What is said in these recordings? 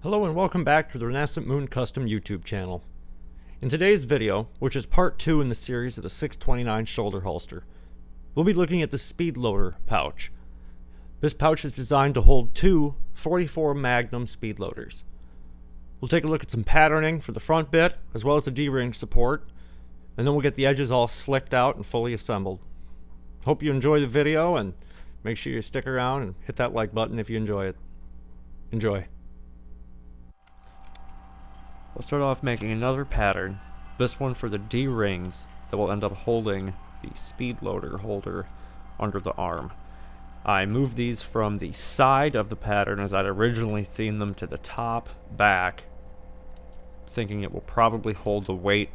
Hello and welcome back to the Renaissance Moon Custom YouTube channel. In today's video, which is part 2 in the series of the 629 shoulder holster, we'll be looking at the speed loader pouch. This pouch is designed to hold two 44 Magnum speed loaders. We'll take a look at some patterning for the front bit, as well as the D-ring support, and then we'll get the edges all slicked out and fully assembled. Hope you enjoy the video, and make sure you stick around and hit that like button if you enjoy it. Enjoy. We'll start off making another pattern, this one for the D-rings that will end up holding the speed loader holder under the arm. I moved these from the side of the pattern as I'd originally seen them to the top back, thinking it will probably hold the weight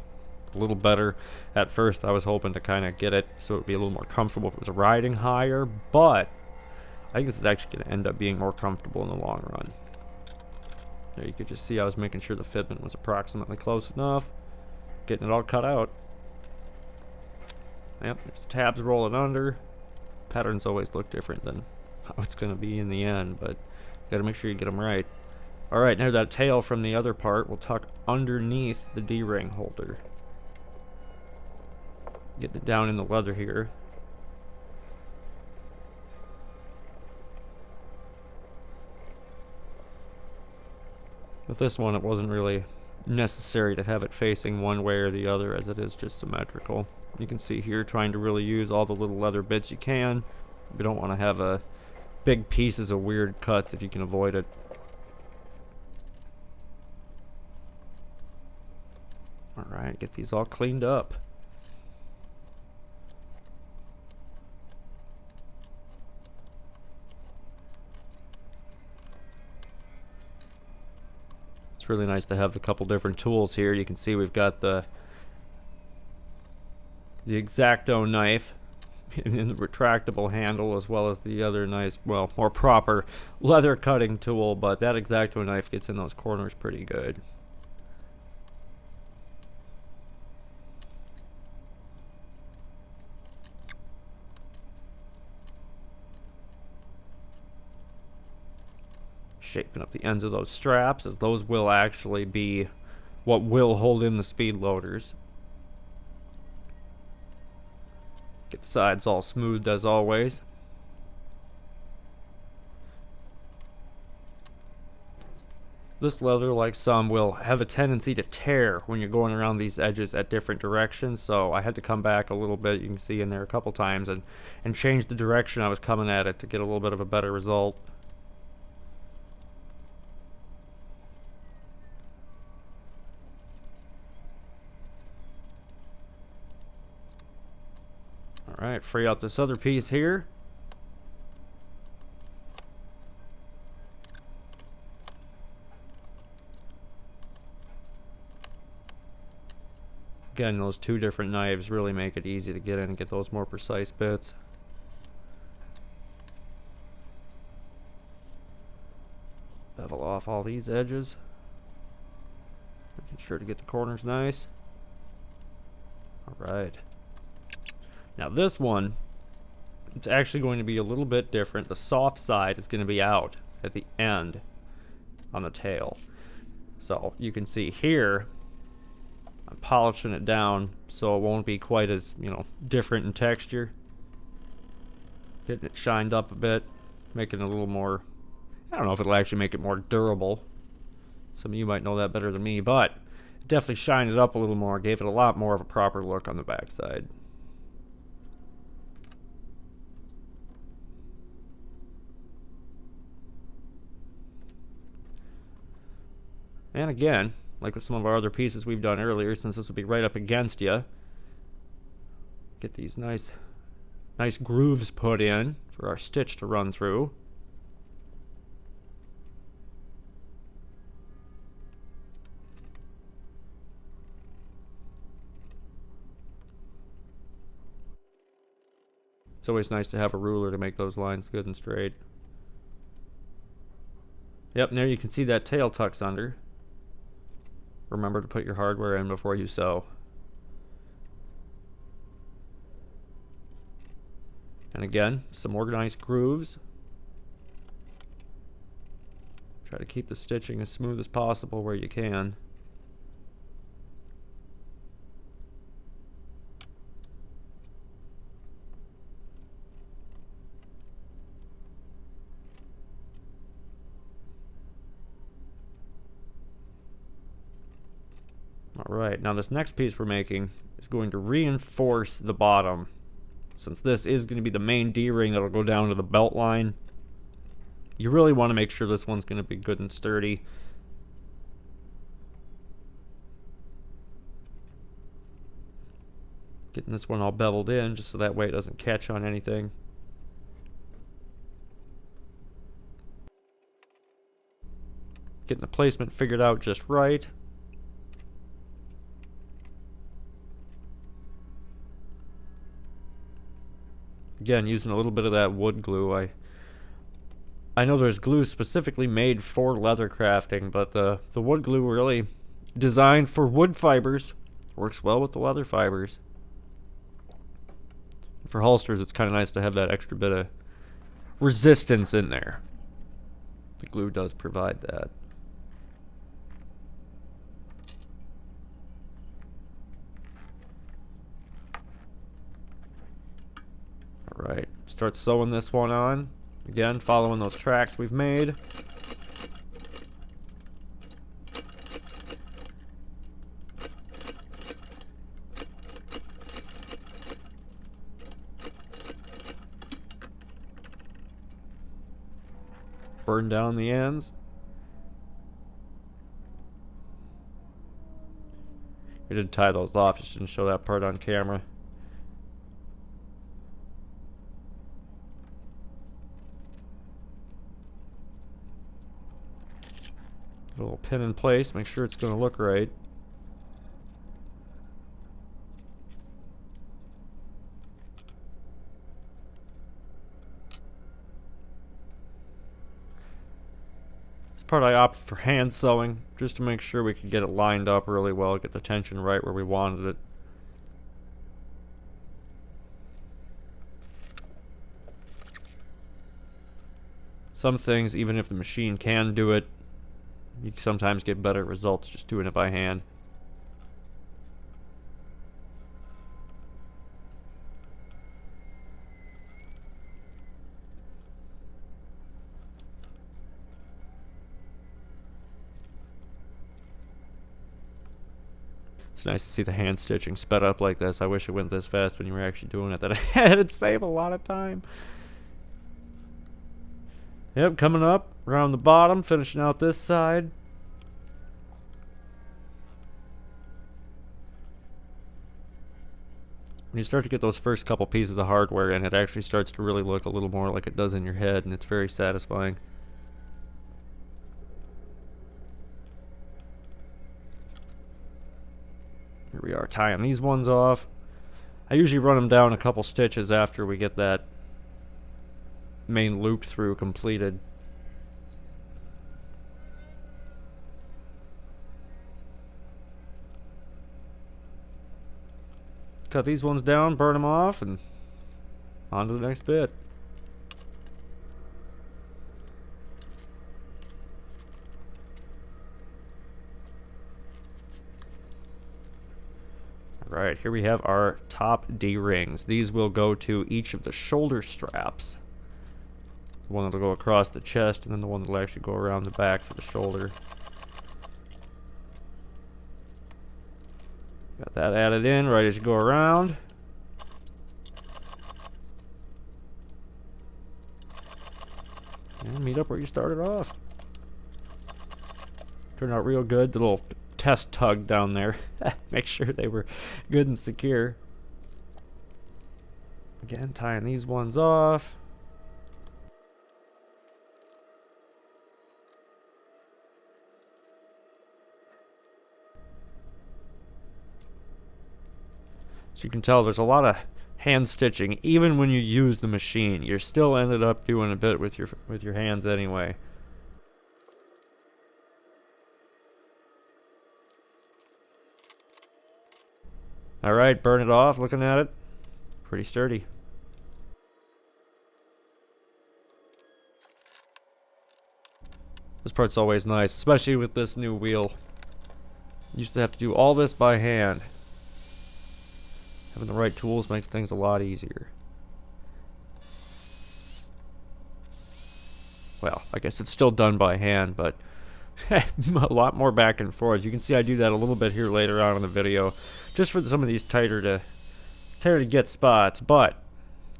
a little better. At first I was hoping to kind of get it so it would be a little more comfortable if it was riding higher, but I think this is actually going to end up being more comfortable in the long run. There you could just see I was making sure the fitment was approximately close enough, getting it all cut out. Yep, there's the tabs rolling under. Patterns always look different than how it's going to be in the end, but you got to make sure you get them right. Alright, now that tail from the other part will tuck underneath the D-ring holder. Getting it down in the leather here. With this one, it wasn't really necessary to have it facing one way or the other, as it is just symmetrical. You can see here, trying to really use all the little leather bits you can. You don't want to have big pieces of weird cuts if you can avoid it. Alright, get these all cleaned up. It's really nice to have a couple different tools here. You can see we've got the X-Acto knife in the retractable handle, as well as the other nice, well, more proper leather cutting tool, but that X-Acto knife gets in those corners pretty good. Shaping up the ends of those straps, as those will actually be what will hold in the speed loaders. Get the sides all smoothed as always. This leather, like some, will have a tendency to tear when you're going around these edges at different directions, so I had to come back a little bit, you can see in there a couple times, and change the direction I was coming at it to get a little bit of a better result. Alright, free out this other piece here. Again, those two different knives really make it easy to get in and get those more precise bits. Bevel off all these edges. Making sure to get the corners nice. Alright. Now this one, it's actually going to be a little bit different. The soft side is going to be out at the end on the tail. So you can see here, I'm polishing it down so it won't be quite as, different in texture. Getting it shined up a bit, making it a little more, I don't know if it'll actually make it more durable. Some of you might know that better than me, but definitely shined it up a little more, gave it a lot more of a proper look on the backside. And again, like with some of our other pieces we've done earlier, since this will be right up against you, get these nice grooves put in for our stitch to run through. It's always nice to have a ruler to make those lines good and straight. Yep, and there you can see that tail tucks under. Remember to put your hardware in before you sew. And again, some organized grooves. Try to keep the stitching as smooth as possible where you can. Alright, now this next piece we're making is going to reinforce the bottom. Since this is going to be the main D-ring that'll go down to the belt line, you really want to make sure this one's going to be good and sturdy. Getting this one all beveled in just so that way it doesn't catch on anything. Getting the placement figured out just right. Again, using a little bit of that wood glue. I know there's glue specifically made for leather crafting, but the wood glue really designed for wood fibers works well with the leather fibers. For holsters, it's kind of nice to have that extra bit of resistance in there. The glue does provide that. Alright, start sewing this one on. Again, following those tracks we've made. Burn down the ends. I did tie those off, just didn't show that part on camera. A little pin in place, make sure it's going to look right. This part I opted for hand sewing, just to make sure we could get it lined up really well, get the tension right where we wanted it. Some things, even if the machine can do it, you sometimes get better results just doing it by hand. It's nice to see the hand stitching sped up like this. I wish it went this fast when you were actually doing it. It'd save a lot of time. Yep, coming up around the bottom, finishing out this side. When you start to get those first couple pieces of hardware in, it actually starts to really look a little more like it does in your head, and it's very satisfying. Here we are tying these ones off. I usually run them down a couple stitches after we get that main loop through completed. Cut these ones down, burn them off, and on to the next bit. Alright, here we have our top D-rings. These will go to each of the shoulder straps. The one that'll go across the chest, and then the one that'll actually go around the back for the shoulder. Got that added in right as you go around. And meet up where you started off. Turned out real good. The little test tug down there. Make sure they were good and secure. Again, tying these ones off. So you can tell there's a lot of hand stitching. Even when you use the machine, you're still ended up doing a bit with your hands anyway. Alright, burn it off, looking at it. Pretty sturdy. This part's always nice, especially with this new wheel. Used to have to do all this by hand. Having the right tools makes things a lot easier. Well, I guess it's still done by hand, but a lot more back and forth. You can see I do that a little bit here later on in the video, just for some of these tighter to get spots, but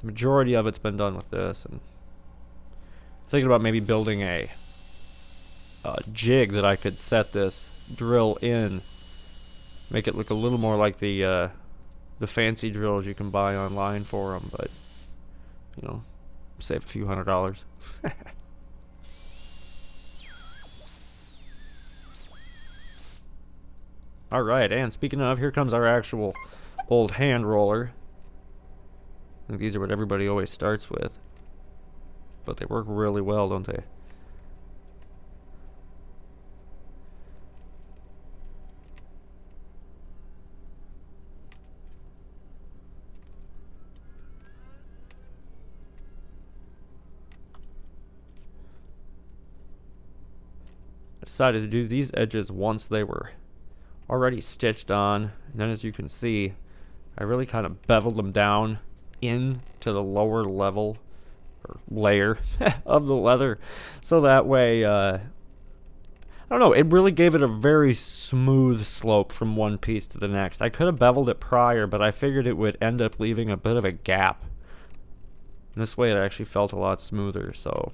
the majority of it's been done with this. And thinking about maybe building a jig that I could set this drill in, make it look a little more like the fancy drills you can buy online for them, but you know, save a few $100s. Alright, and speaking of, here comes our actual old hand roller. I think these are what everybody always starts with, but they work really well, don't they? I decided to do these edges once they were already stitched on, and then as you can see, I really kind of beveled them down into the lower level or layer of the leather, so that way I don't know, it really gave it a very smooth slope from one piece to the next. I could have beveled it prior, but I figured it would end up leaving a bit of a gap. This way it actually felt a lot smoother, so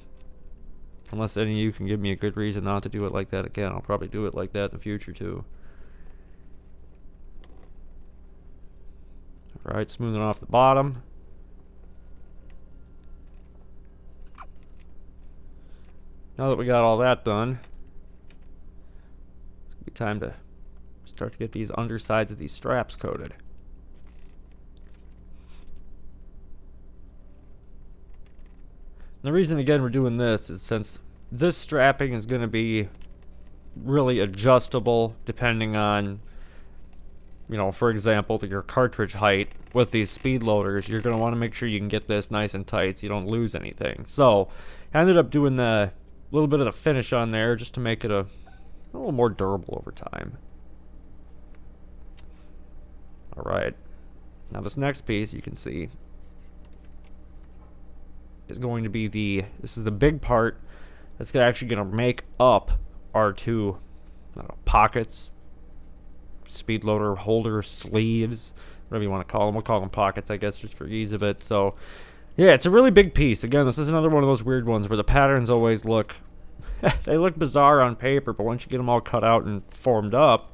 unless any of you can give me a good reason not to do it like that again, I'll probably do it like that in the future too. Alright, smoothing off the bottom. Now that we got all that done, it's gonna be time to start to get these undersides of these straps coated. And the reason again we're doing this is since this strapping is going to be really adjustable depending on, you know, for example, your cartridge height. With these speed loaders, you're going to want to make sure you can get this nice and tight so you don't lose anything. So I ended up doing the little bit of the finish on there just to make it a little more durable over time. Alright, now this next piece you can see is going to be this is the big part that's actually going to make up our two, I don't know, pockets, speed loader holder, sleeves, whatever you want to call them. We'll call them pockets, I guess, just for ease of it. So yeah, it's a really big piece. Again, this is another one of those weird ones where the patterns always look they look bizarre on paper, but once you get them all cut out and formed up,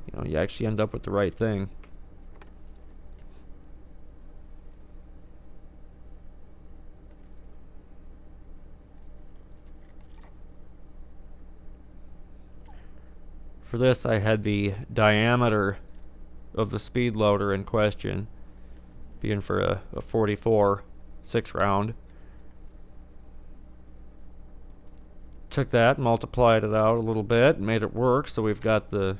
you know, you actually end up with the right thing. For this, I had the diameter of the speed loader in question being for a 44 6-round. Took that, multiplied it out a little bit, made it work, so we've got the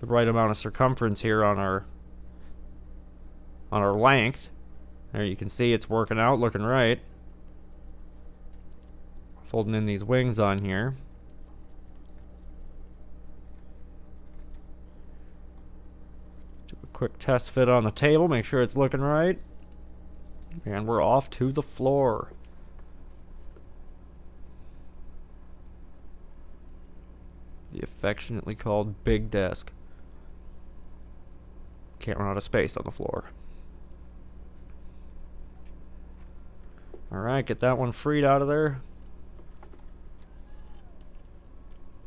right amount of circumference here on our length. There you can see it's working out, looking right. Folding in these wings on here. Do a quick test fit on the table, make sure it's looking right. And we're off to the floor. The affectionately called big desk. Can't run out of space on the floor. Alright, get that one freed out of there.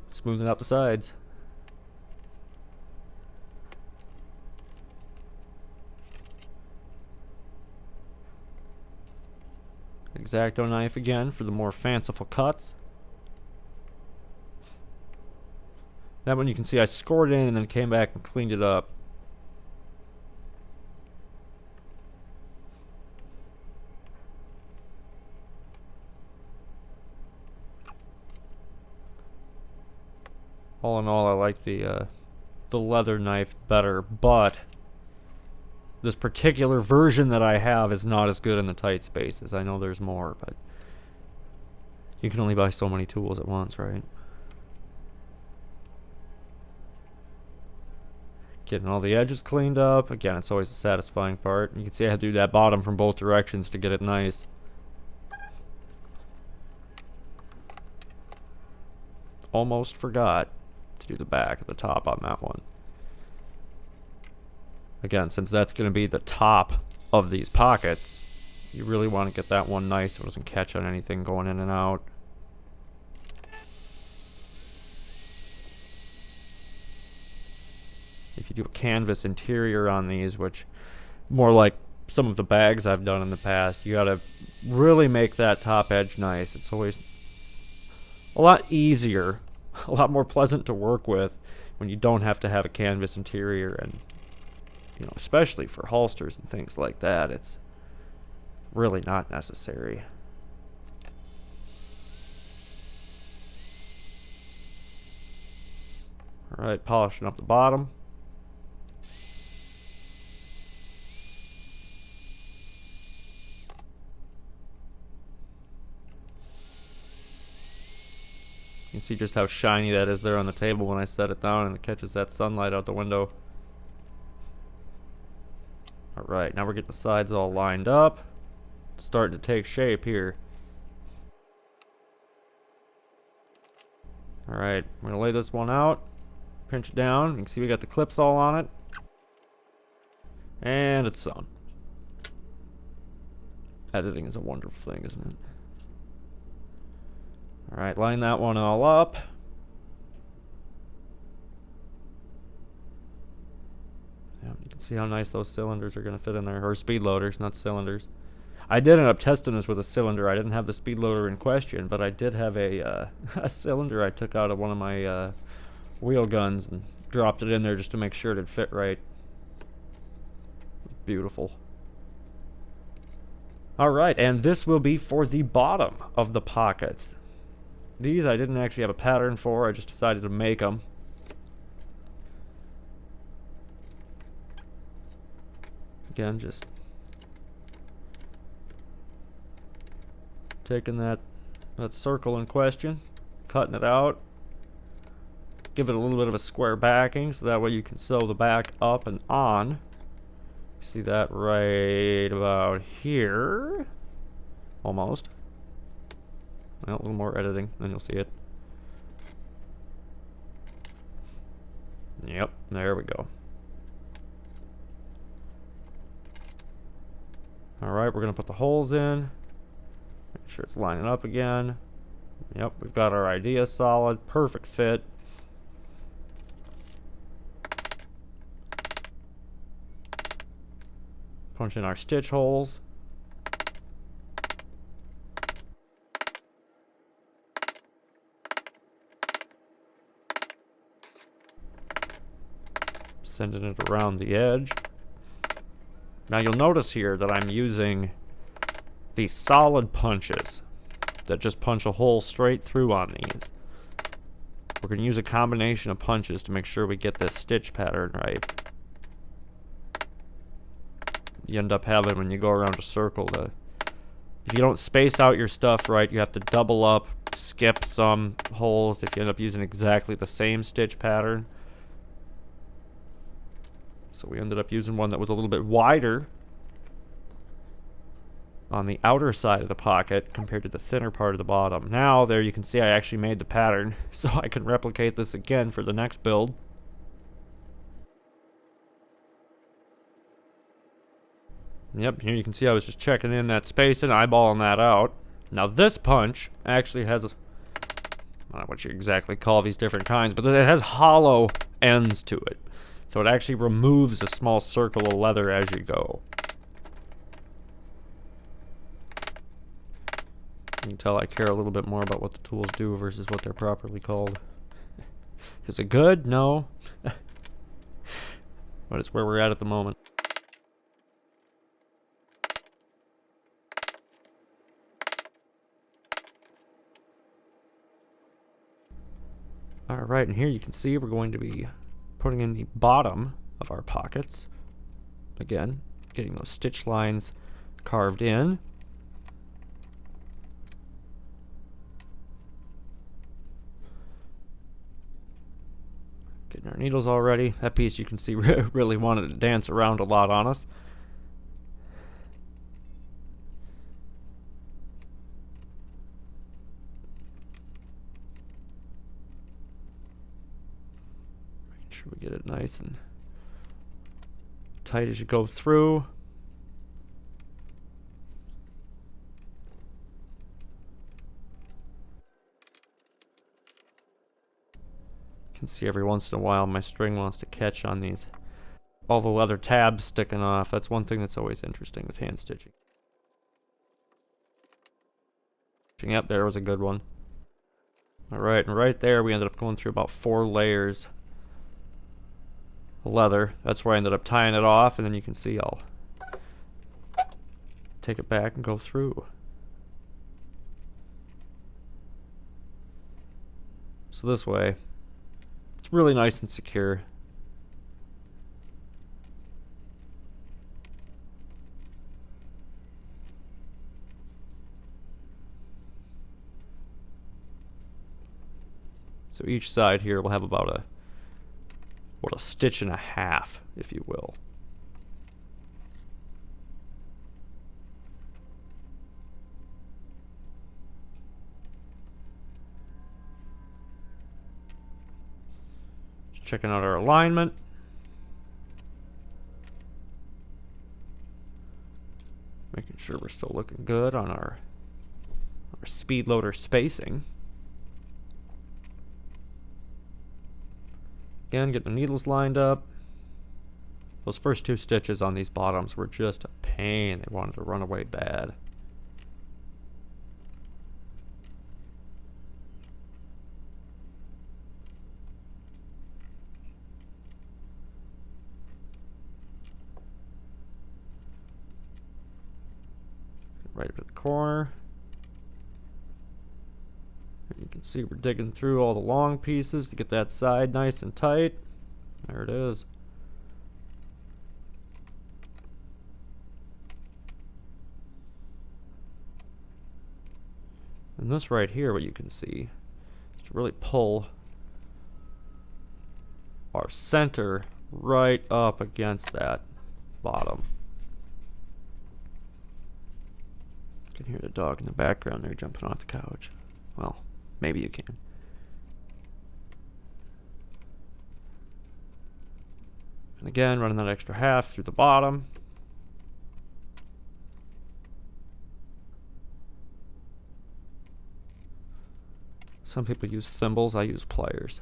Smoothing out the sides. X-Acto knife again for the more fanciful cuts. That one you can see I scored in and then came back and cleaned it up. All in all, I like the leather knife better, but this particular version that I have is not as good in the tight spaces. I know there's more, but You can only buy so many tools at once, right? Getting all the edges cleaned up. Again, it's always a satisfying part. You can see I had to do that bottom from both directions to get it nice. Almost forgot to do the back at the top on that one. Again, since that's going to be the top of these pockets, you really want to get that one nice so it doesn't catch on anything going in and out. If you do a canvas interior on these, which more like some of the bags I've done in the past, you gotta really make that top edge nice. It's always a lot easier, a lot more pleasant to work with when you don't have to have a canvas interior, and you know, especially for holsters and things like that, it's really not necessary. Alright, polishing up the bottom. You can see just how shiny that is there on the table when I set it down and it catches that sunlight out the window. Alright, now we're getting the sides all lined up. It's starting to take shape here. Alright, I'm going to lay this one out. Pinch it down. You can see we got the clips all on it. And it's sewn. Editing is a wonderful thing, isn't it? Alright, line that one all up. Yeah, you can see how nice those cylinders are going to fit in there. Or speed loaders, not cylinders. I did end up testing this with a cylinder. I didn't have the speed loader in question, but I did have a cylinder I took out of one of my wheel guns and dropped it in there just to make sure it'd fit right. Beautiful. Alright, and this will be for the bottom of the pockets. These I didn't actually have a pattern for, I just decided to make them. Again, just taking that circle in question, cutting it out, give it a little bit of a square backing so that way you can sew the back up and on. See that right about here, almost. Well, a little more editing, then you'll see it. Yep, there we go. Alright, we're going to put the holes in. Make sure it's lining up again. Yep, we've got our idea solid. Perfect fit. Punch in our stitch holes. Sending it around the edge. Now you'll notice here that I'm using these solid punches that just punch a hole straight through on these. We're going to use a combination of punches to make sure we get this stitch pattern right. You end up having, when you go around a circle, if you don't space out your stuff right, you have to double up, skip some holes if you end up using exactly the same stitch pattern. So we ended up using one that was a little bit wider on the outer side of the pocket compared to the thinner part of the bottom. Now, there you can see I actually made the pattern, so I can replicate this again for the next build. Yep, here you can see I was just checking in that space and eyeballing that out. Now this punch actually has I don't know what you exactly call these different kinds, but it has hollow ends to it. So it actually removes a small circle of leather as you go. You can tell I care a little bit more about what the tools do versus what they're properly called. Is it good? No. But it's where we're at the moment. Alright, and here you can see we're going to be putting in the bottom of our pockets. Again, getting those stitch lines carved in. Getting our needles already. That piece you can see really wanted to dance around a lot on us. Making sure we get it nice and tight as you go through. You can see every once in a while my string wants to catch on these, all the leather tabs sticking off. That's one thing that's always interesting with hand stitching. Yep, there was a good one. Alright, and right there we ended up going through about 4 layers of leather. That's where I ended up tying it off, and then you can see I'll take it back and go through. So this way, it's really nice and secure. So each side here will have about a stitch and a half, if you will. Just checking out our alignment. Making sure we're still looking good on our speed loader spacing. Again, get the needles lined up. Those first 2 stitches on these bottoms were just a pain. They wanted to run away bad. Right up at the corner. You can see we're digging through all the long pieces to get that side nice and tight. There it is. And this right here, what you can see, is to really pull our center right up against that bottom. You can hear the dog in the background there jumping off the couch. Well, maybe you can. And again, running that extra half through the bottom. Some people use thimbles, I use pliers.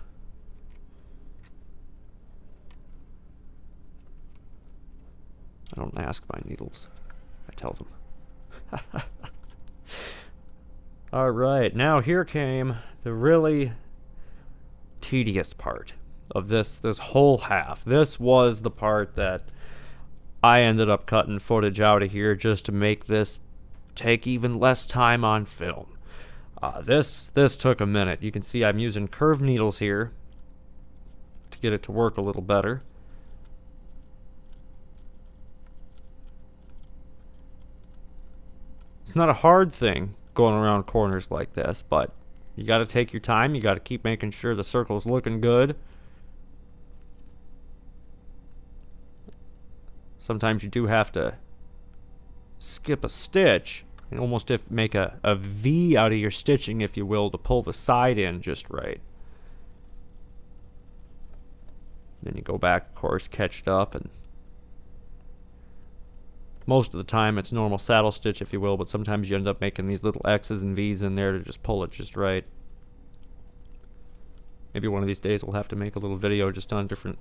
I don't ask my needles, I tell them. Alright, now here came the really tedious part of this whole half. This was the part that I ended up cutting footage out of here just to make this take even less time on film. This took a minute. You can see I'm using curved needles here to get it to work a little better. It's not a hard thing going around corners like this, but you got to take your time. You got to keep making sure the circle's looking good. Sometimes you do have to skip a stitch and almost make a V out of your stitching, if you will, to pull the side in just right. Then you go back, of course, catch it up, and most of the time it's normal saddle stitch, if you will, but sometimes you end up making these little X's and V's in there to just pull it just right. Maybe one of these days we'll have to make a little video just on different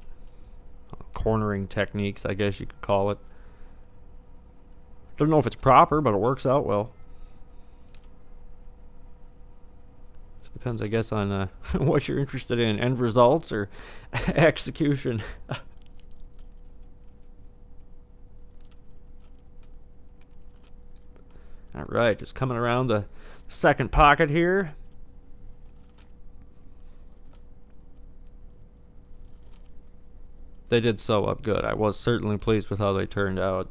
cornering techniques, I guess you could call it. Don't know if it's proper, but it works out well. Just depends, I guess, on what you're interested in, end results or execution. Alright, just coming around the second pocket here. They did sew up good. I was certainly pleased with how they turned out.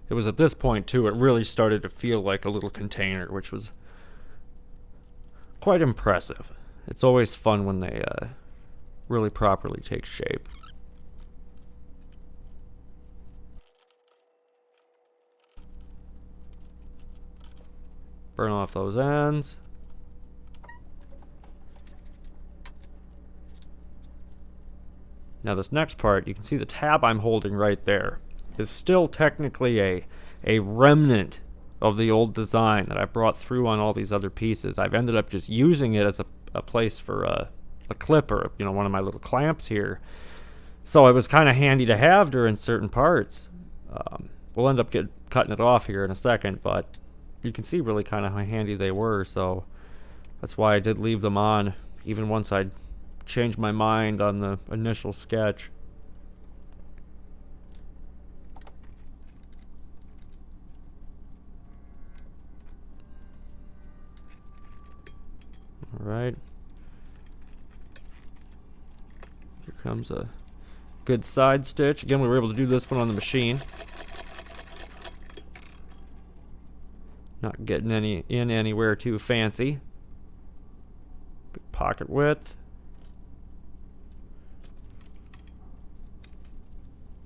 It was at this point, too, it really started to feel like a little container, which was quite impressive. It's always fun when they really properly take shape. Burn off those ends. Now this next part, you can see the tab I'm holding right there is still technically a remnant of the old design that I brought through on all these other pieces. I've ended up just using it as a place for a clip or, you know, one of my little clamps here. So it was kind of handy to have during certain parts. We'll end up cutting it off here in a second, but you can see really kind of how handy they were, so that's why I did leave them on, even once I'd changed my mind on the initial sketch. Alright. Here comes a good side stitch. Again, we were able to do this one on the machine. Not getting anywhere too fancy. Good pocket width.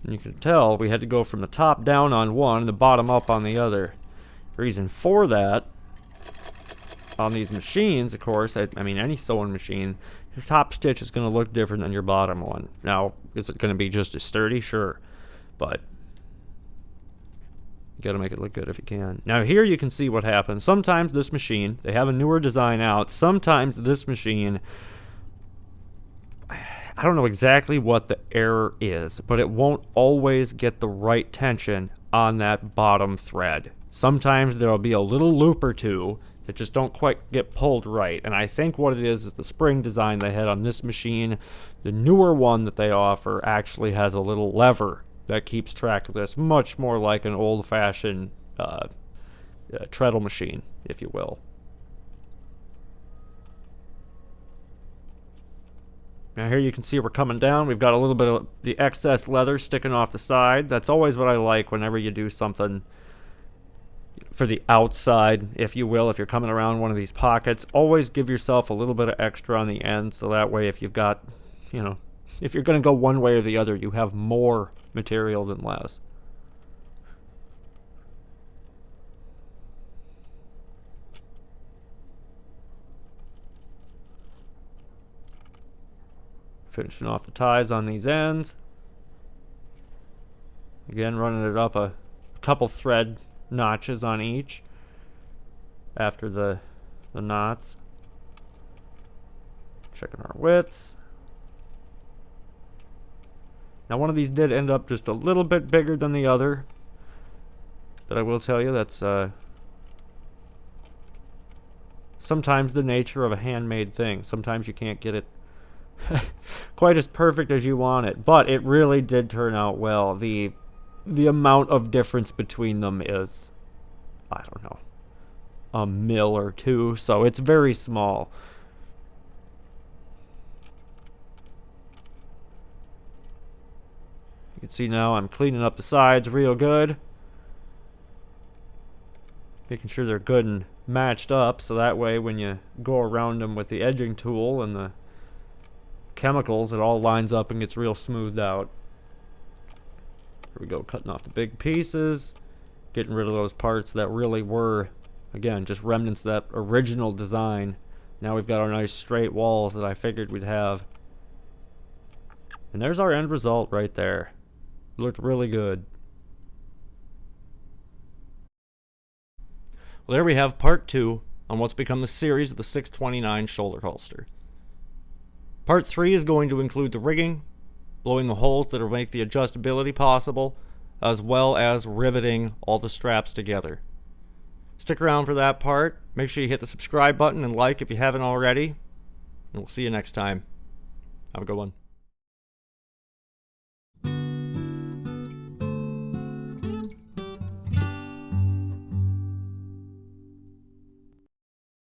And you can tell we had to go from the top down on one and the bottom up on the other. Reason for that, on these machines, of course, I mean any sewing machine, your top stitch is going to look different than your bottom one. Now, is it going to be just as sturdy? Sure. But you got to make it look good if you can. Now here you can see what happens. Sometimes this machine, they have a newer design out. Sometimes this machine, I don't know exactly what the error is, but it won't always get the right tension on that bottom thread. Sometimes there'll be a little loop or two that just don't quite get pulled right. And I think what it is the spring design they had on this machine. The newer one that they offer actually has a little lever that keeps track of this, much more like an old-fashioned treadle machine, if you will. Now here you can see we're coming down. We've got a little bit of the excess leather sticking off the side. That's always what I like whenever you do something for the outside, if you will. If you're coming around one of these pockets, always give yourself a little bit of extra on the end, so that way if you've got, you know, if you're going to go one way or the other, you have more material than less. Finishing off the ties on these ends. Again, running it up a couple thread notches on each after the knots. Checking our widths. Now one of these did end up just a little bit bigger than the other, but I will tell you that's sometimes the nature of a handmade thing. Sometimes you can't get it quite as perfect as you want it, but it really did turn out well. The amount of difference between them is, I don't know, a mil or two, so it's very small. You can see now I'm cleaning up the sides real good, making sure they're good and matched up, so that way when you go around them with the edging tool and the chemicals, it all lines up and gets real smoothed out. Here we go, cutting off the big pieces, getting rid of those parts that really were, again, just remnants of that original design. Now we've got our nice straight walls that I figured we'd have. And there's our end result right there. Looked really good. Well, there we have part 2 on what's become the series of the 629 shoulder holster. Part 3 is going to include the rigging, blowing the holes that will make the adjustability possible, as well as riveting all the straps together. Stick around for that part. Make sure you hit the subscribe button and like if you haven't already. And we'll see you next time. Have a good one.